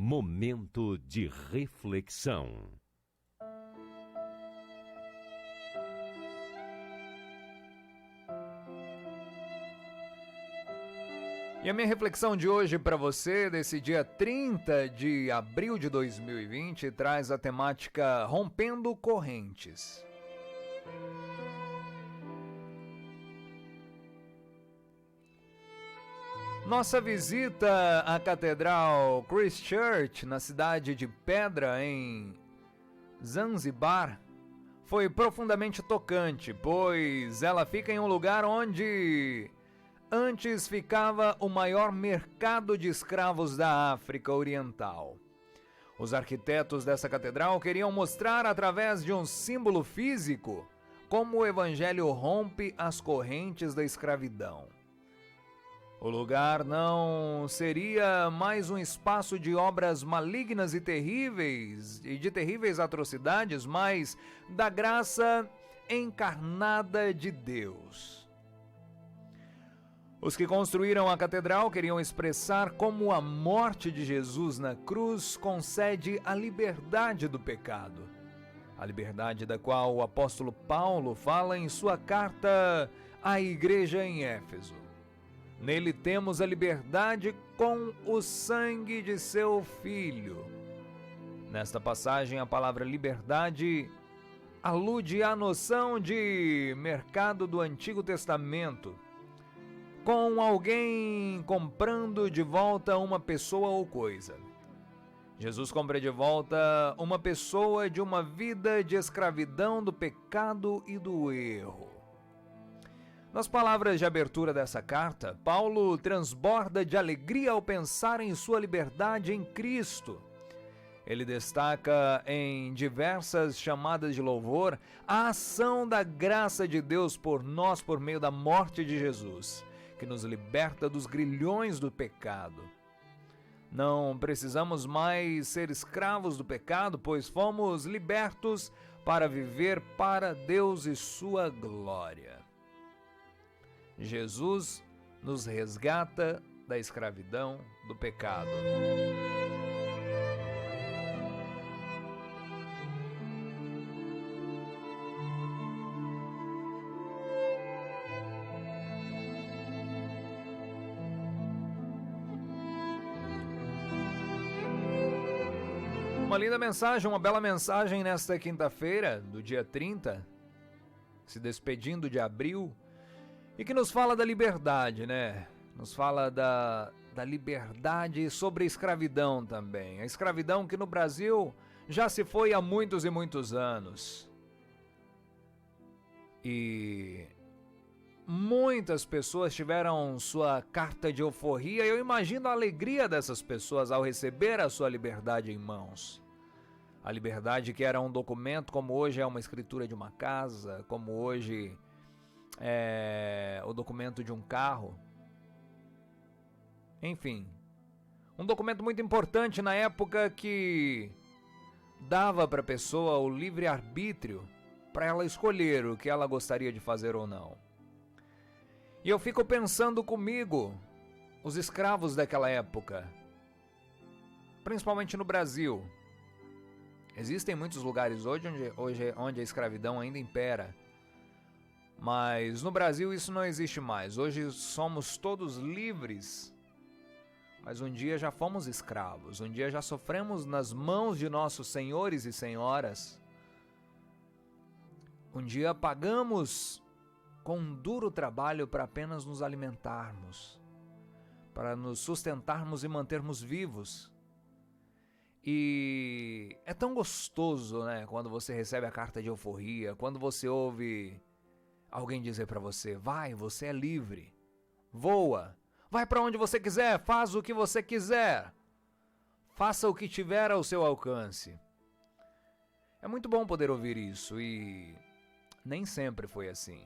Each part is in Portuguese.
Momento de reflexão. E a minha reflexão de hoje para você, desse dia 30 de abril de 2020, traz a temática Rompendo Correntes. Nossa visita à Catedral Christchurch, na cidade de Pedra, em Zanzibar, foi profundamente tocante, pois ela fica em um lugar onde antes ficava o maior mercado de escravos da África Oriental. Os arquitetos dessa catedral queriam mostrar através de um símbolo físico como o evangelho rompe as correntes da escravidão. O lugar não seria mais um espaço de obras malignas e de terríveis atrocidades, mas da graça encarnada de Deus. Os que construíram a catedral queriam expressar como a morte de Jesus na cruz concede a liberdade do pecado. A liberdade da qual o apóstolo Paulo fala em sua carta à igreja em Éfeso. Nele temos a liberdade com o sangue de seu Filho. Nesta passagem, a palavra liberdade alude à noção de mercado do Antigo Testamento, com alguém comprando de volta uma pessoa ou coisa. Jesus compra de volta uma pessoa de uma vida de escravidão do pecado e do erro. Nas palavras de abertura dessa carta, Paulo transborda de alegria ao pensar em sua liberdade em Cristo. Ele destaca em diversas chamadas de louvor a ação da graça de Deus por nós por meio da morte de Jesus, que nos liberta dos grilhões do pecado. Não precisamos mais ser escravos do pecado, pois fomos libertos para viver para Deus e sua glória. Jesus nos resgata da escravidão do pecado. Uma linda mensagem, uma bela mensagem nesta quinta-feira, do dia 30, se despedindo de abril, e que nos fala da liberdade, né? Nos fala da liberdade sobre a escravidão também. A escravidão que no Brasil já se foi há muitos e muitos anos. E muitas pessoas tiveram sua carta de euforia. Eu imagino a alegria dessas pessoas ao receber a sua liberdade em mãos. A liberdade que era um documento, como hoje é uma escritura de uma casa, como hoje é o documento de um carro. Enfim, um documento muito importante na época que dava para a pessoa o livre-arbítrio para ela escolher o que ela gostaria de fazer ou não. E eu fico pensando comigo, os escravos daquela época, principalmente no Brasil. Existem muitos lugares hoje onde a escravidão ainda impera. Mas no Brasil isso não existe mais. Hoje somos todos livres. Mas um dia já fomos escravos. Um dia já sofremos nas mãos de nossos senhores e senhoras. Um dia pagamos com um duro trabalho para apenas nos alimentarmos, para nos sustentarmos e mantermos vivos. E é tão gostoso, né, quando você recebe a carta de euforia, quando você ouve alguém dizer para você: vai, você é livre, voa, vai para onde você quiser, faz o que você quiser, faça o que tiver ao seu alcance. É muito bom poder ouvir isso e nem sempre foi assim.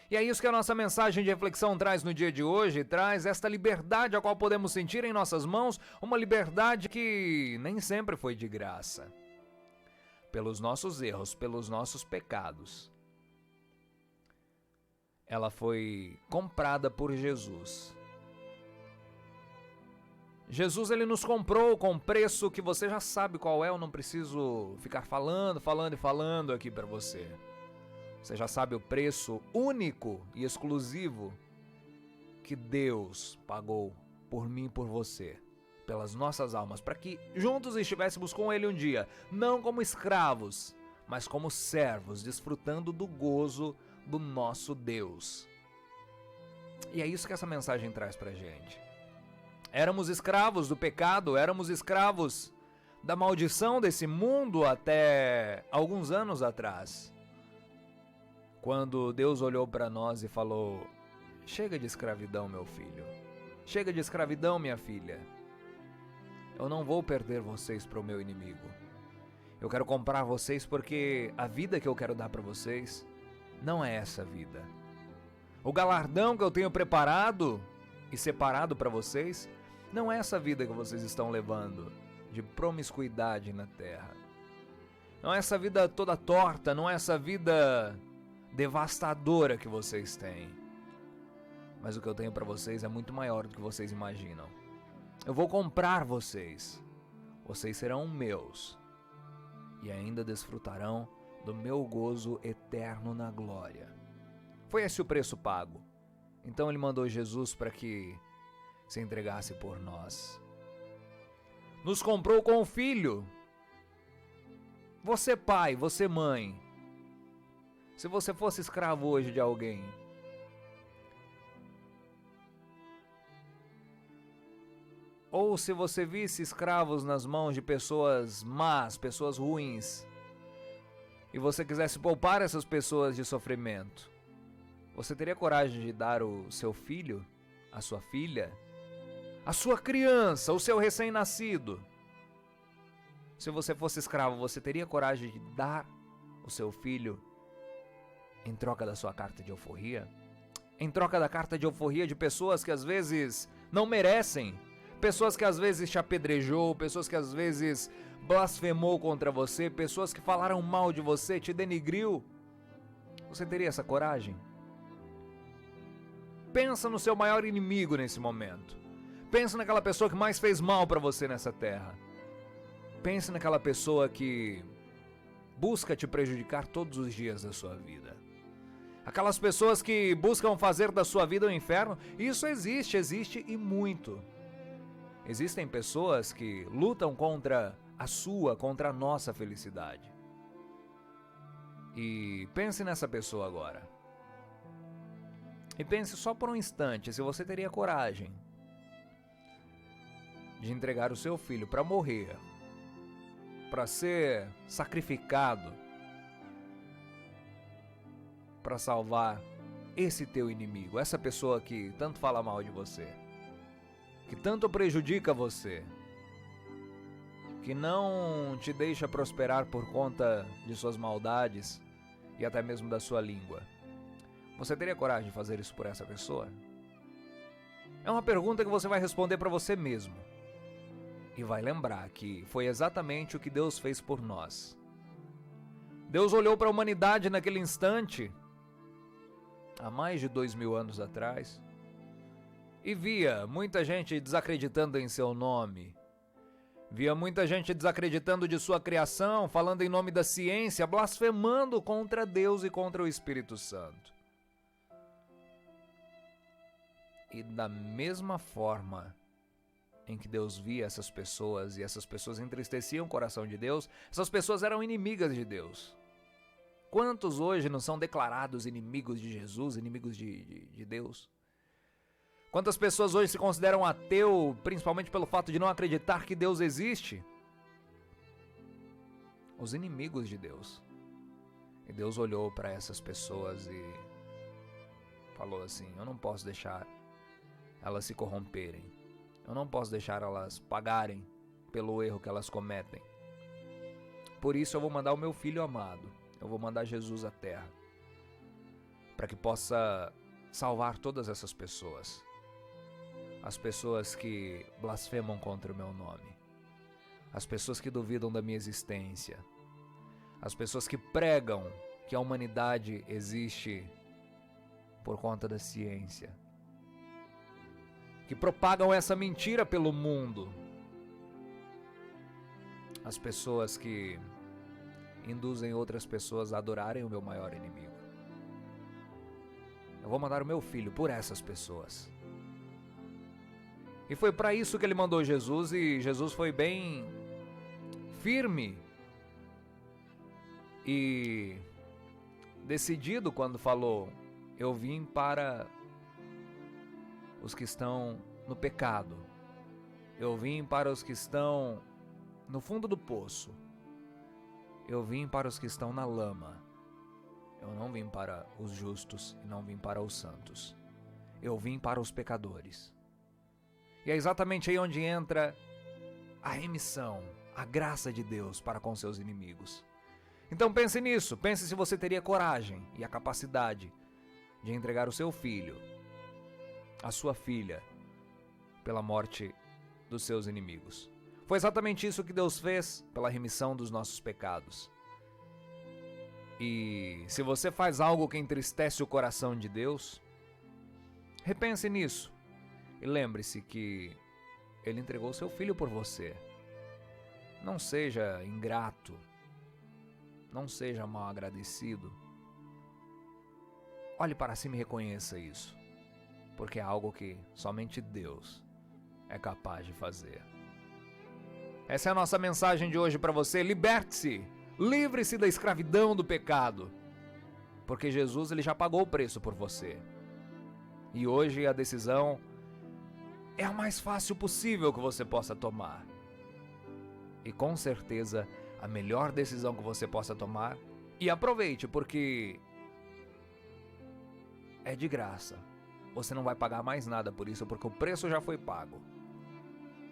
E é isso que a nossa mensagem de reflexão traz no dia de hoje, traz esta liberdade a qual podemos sentir em nossas mãos, uma liberdade que nem sempre foi de graça. Pelos nossos erros, pelos nossos pecados. Ela foi comprada por Jesus. Jesus, ele nos comprou com um preço que você já sabe qual é, eu não preciso ficar falando aqui para você. Você já sabe o preço único e exclusivo que Deus pagou por mim e por você, pelas nossas almas, para que juntos estivéssemos com Ele um dia, não como escravos, mas como servos, desfrutando do gozo do nosso Deus. E é isso que essa mensagem traz pra gente. Éramos escravos do pecado, éramos escravos da maldição desse mundo até alguns anos atrás. Quando Deus olhou para nós e falou: chega de escravidão, meu filho. Chega de escravidão, minha filha. Eu não vou perder vocês para o meu inimigo. Eu quero comprar vocês porque a vida que eu quero dar para vocês não é essa vida. O galardão que eu tenho preparado e separado para vocês não é essa vida que vocês estão levando de promiscuidade na terra. Não é essa vida toda torta, não é essa vida devastadora que vocês têm. Mas o que eu tenho para vocês é muito maior do que vocês imaginam. Eu vou comprar vocês. Vocês serão meus. E ainda desfrutarão do meu gozo eterno na glória. Foi esse o preço pago. Então ele mandou Jesus para que se entregasse por nós. Nos comprou com o Filho. Você pai, você mãe. Se você fosse escravo hoje de alguém, ou se você visse escravos nas mãos de pessoas más, pessoas ruins, e você quisesse poupar essas pessoas de sofrimento, você teria coragem de dar o seu filho, a sua filha, a sua criança, o seu recém-nascido? Se você fosse escravo, você teria coragem de dar o seu filho em troca da sua carta de alforria? Em troca da carta de alforria de pessoas que às vezes não merecem, pessoas que às vezes te apedrejou, pessoas que às vezes blasfemou contra você, pessoas que falaram mal de você, te denigriu. Você teria essa coragem? Pensa no seu maior inimigo nesse momento. Pensa naquela pessoa que mais fez mal para você nessa terra. Pense naquela pessoa que busca te prejudicar todos os dias da sua vida. Aquelas pessoas que buscam fazer da sua vida um inferno. Isso existe e muito. Existem pessoas que lutam contra a nossa felicidade. E pense nessa pessoa agora. E pense só por um instante se você teria coragem de entregar o seu filho para morrer, para ser sacrificado, para salvar esse teu inimigo, essa pessoa que tanto fala mal de você, que tanto prejudica você, que não te deixa prosperar por conta de suas maldades e até mesmo da sua língua. Você teria coragem de fazer isso por essa pessoa? É uma pergunta que você vai responder para você mesmo. E vai lembrar que foi exatamente o que Deus fez por nós. Deus olhou para a humanidade naquele instante, há mais de 2000 anos atrás, e via muita gente desacreditando em seu nome. Via muita gente desacreditando de sua criação, falando em nome da ciência, blasfemando contra Deus e contra o Espírito Santo. E da mesma forma em que Deus via essas pessoas e essas pessoas entristeciam o coração de Deus, essas pessoas eram inimigas de Deus. Quantos hoje não são declarados inimigos de Jesus, inimigos de Deus? Quantas pessoas hoje se consideram ateu, principalmente pelo fato de não acreditar que Deus existe? Os inimigos de Deus. E Deus olhou para essas pessoas e falou assim: eu não posso deixar elas se corromperem. Eu não posso deixar elas pagarem pelo erro que elas cometem. Por isso eu vou mandar o meu filho amado. Eu vou mandar Jesus à terra, para que possa salvar todas essas pessoas. As pessoas que blasfemam contra o meu nome. As pessoas que duvidam da minha existência. As pessoas que pregam que a humanidade existe por conta da ciência. que propagam essa mentira pelo mundo. As pessoas que induzem outras pessoas a adorarem o meu maior inimigo. Eu vou mandar o meu filho por essas pessoas. E foi para isso que ele mandou Jesus, e Jesus foi bem firme e decidido quando falou: eu vim para os que estão no pecado. Eu vim para os que estão no fundo do poço. Eu vim para os que estão na lama. Eu não vim para os justos e não vim para os santos. Eu vim para os pecadores. E é exatamente aí onde entra a remissão, a graça de Deus para com seus inimigos. Então pense nisso, pense se você teria coragem e a capacidade de entregar o seu filho, a sua filha, pela morte dos seus inimigos. Foi exatamente isso que Deus fez pela remissão dos nossos pecados. E se você faz algo que entristece o coração de Deus, repense nisso e lembre-se que Ele entregou seu filho por você. Não seja ingrato, não seja mal agradecido. Olhe para cima e reconheça isso, porque é algo que somente Deus é capaz de fazer. Essa é a nossa mensagem de hoje para você. Liberte-se, livre-se da escravidão do pecado, porque Jesus ele já pagou o preço por você. E hoje a decisão é a mais fácil possível que você possa tomar. E com certeza a melhor decisão que você possa tomar. E aproveite, porque é de graça. Você não vai pagar mais nada por isso, porque o preço já foi pago.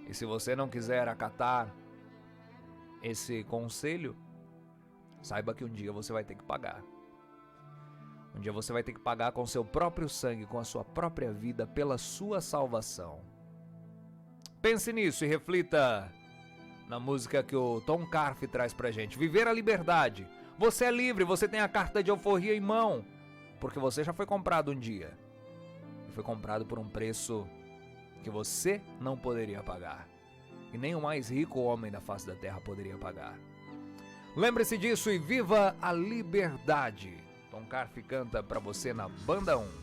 E se você não quiser acatar esse conselho, saiba que um dia você vai ter que pagar. Um dia você vai ter que pagar com seu próprio sangue, com a sua própria vida, pela sua salvação. Pense nisso e reflita na música que o Tom Carfe traz pra gente. Viver a liberdade. Você é livre, você tem a carta de alforria em mão, porque você já foi comprado um dia. E foi comprado por um preço que você não poderia pagar. E nem o mais rico homem da face da terra poderia pagar. Lembre-se disso e viva a liberdade. Tom Carfe canta pra você na Banda 1.